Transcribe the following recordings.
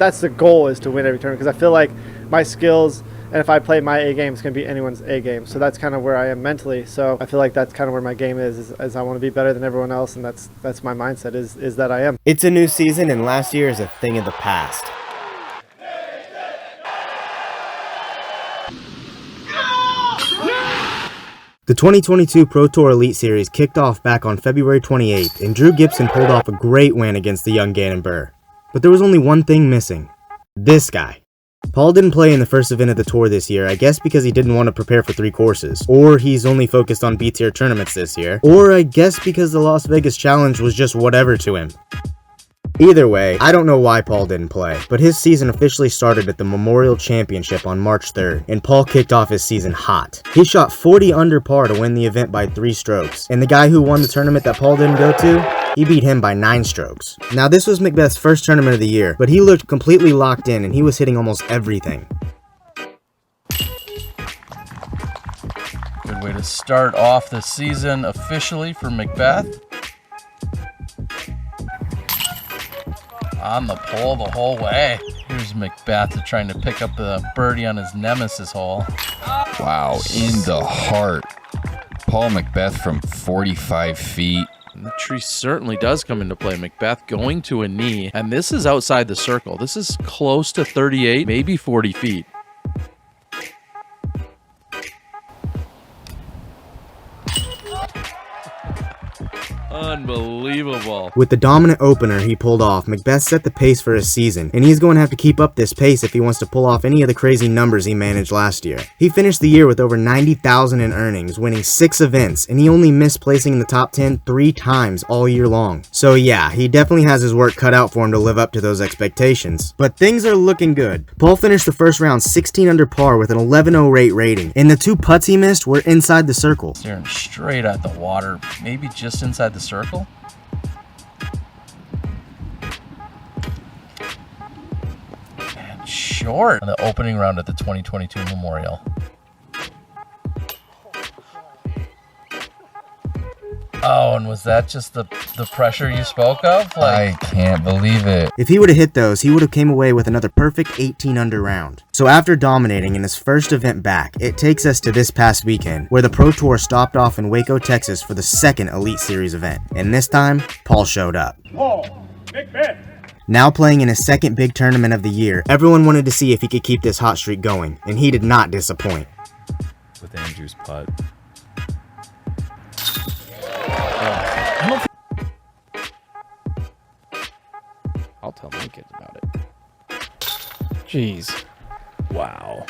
That's the goal, is to win every tournament, because I feel like my skills, and if I play my A game, it's going to be anyone's A game. So that's kind of where I am mentally. So I feel like that's kind of where my game is I want to be better than everyone else, and that's my mindset is that I am. It's a new season, and last year is a thing of the past. The 2022 Pro Tour Elite Series kicked off back on February 28th, and Drew Gibson pulled off a great win against the young Gannon Buhr. But there was only one thing missing. This guy. Paul didn't play in the first event of the tour this year, I guess because he didn't want to prepare for 3 courses, or he's only focused on B-tier tournaments this year, or I guess because the Las Vegas Challenge was just whatever to him. Either way, I don't know why Paul didn't play, but his season officially started at the Memorial Championship on March 3rd, and Paul kicked off his season hot. He shot 40 under par to win the event by 3 strokes, and the guy who won the tournament that Paul didn't go to, he beat him by 9 strokes. Now this was McBeth's first tournament of the year, but he looked completely locked in and he was hitting almost everything. Good way to start off the season officially for McBeth. On the pole the whole way. Here's McBeth trying to pick up the birdie on his nemesis hole. Wow, in the heart. Paul McBeth from 45 feet. And the tree certainly does come into play. McBeth going to a knee, and this is outside the circle. This is close to 38, maybe 40 feet. Unbelievable. With the dominant opener he pulled off, McBeth set the pace for his season, and he's going to have to keep up this pace if he wants to pull off any of the crazy numbers he managed last year. He finished the year with over $90,000 in earnings, winning 6 events, and he only missed placing in the top 10 3 times all year long. So yeah, he definitely has his work cut out for him to live up to those expectations. But things are looking good. Paul finished the first round 16 under par with an 11.08 rating, and the 2 putts he missed were inside the circle. Staring straight at the water, maybe just inside the circle. And short on the opening round at the 2022 Memorial. Oh, and was that just the pressure you spoke of? I can't believe it. If he would have hit those, he would have came away with another perfect 18 under round. So after dominating in his first event back, it takes us to this past weekend, where the Pro Tour stopped off in Waco, Texas for the second Elite Series event. And this time, Paul showed up. Paul McBeth. Now playing in his second big tournament of the year, everyone wanted to see if he could keep this hot streak going, and he did not disappoint. With Andrew's putt. I'll tell my kids about it. Jeez. Wow.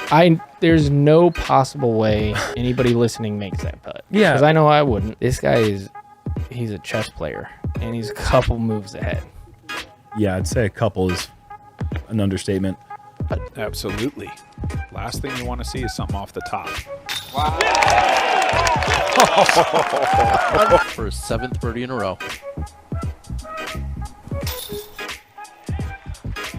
There's no possible way anybody listening makes that putt. Yeah. Because I know I wouldn't. This guy he's a chess player, and he's a couple moves ahead. Yeah, I'd say a couple is an understatement. Absolutely. Last thing you want to see is something off the top. Wow. For his 7th birdie in a row.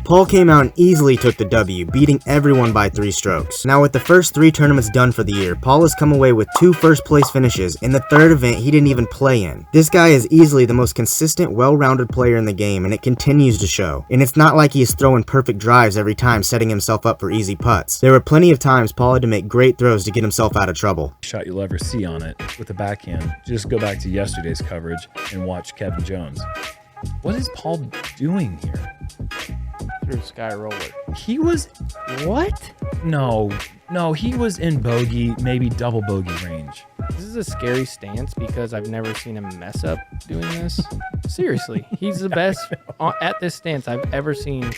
Paul came out and easily took the W, beating everyone by 3 strokes. Now with the first 3 tournaments done for the year, Paul has come away with 2 first place finishes in the 3rd event he didn't even play in. This guy is easily the most consistent, well-rounded player in the game, and it continues to show. And it's not like he is throwing perfect drives every time, setting himself up for easy putts. There were plenty of times Paul had to make great throws to get himself out of trouble. Shot you'll ever see on it with the backhand. Just go back to yesterday's coverage and watch Kevin Jones. What is Paul doing here? Through Sky Roller. He was... What? No, he was in bogey, maybe double bogey range. This is a scary stance because I've never seen him mess up doing this. Seriously, he's the best at this stance I've ever seen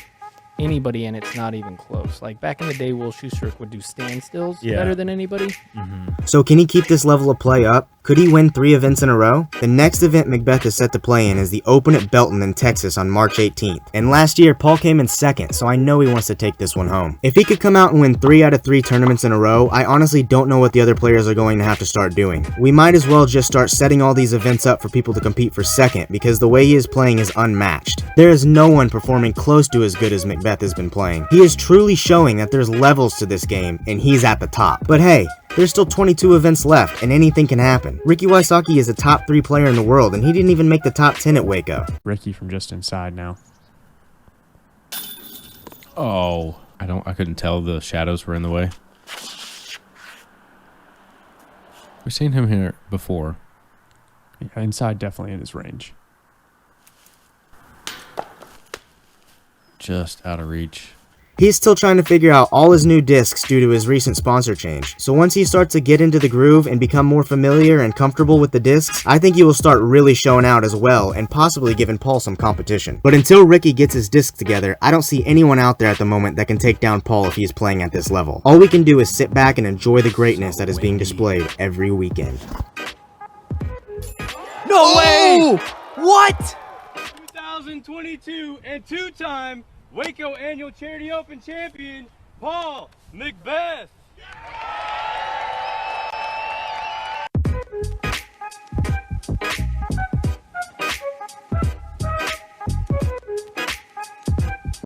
anybody, and it's not even close. Like back in the day, Will Schuster would do standstills better than anybody. Mm-hmm. So can he keep this level of play up? Could he win 3 events in a row? The next event McBeth is set to play in is the Open at Belton in Texas on March 18th. And last year, Paul came in 2nd, so I know he wants to take this one home. If he could come out and win 3 out of 3 tournaments in a row, I honestly don't know what the other players are going to have to start doing. We might as well just start setting all these events up for people to compete for 2nd, because the way he is playing is unmatched. There is no one performing close to as good as McBeth has been playing. He is truly showing that there's levels to this game, and he's at the top. But hey, there's still 22 events left, and anything can happen. Ricky Wysocki is a top 3 player in the world, and he didn't even make the top 10 at Waco. Ricky from just inside now. Oh, I couldn't tell the shadows were in the way. We've seen him here before. Yeah, inside definitely in his range. Just out of reach. He's still trying to figure out all his new discs due to his recent sponsor change, so once he starts to get into the groove and become more familiar and comfortable with the discs, I think he will start really showing out as well and possibly giving Paul some competition. But until Ricky gets his discs together, I don't see anyone out there at the moment that can take down Paul if he's playing at this level. All we can do is sit back and enjoy the greatness that is being displayed every weekend. No way! What? 2022 and two-time Waco Annual Charity Open champion, Paul McBeth.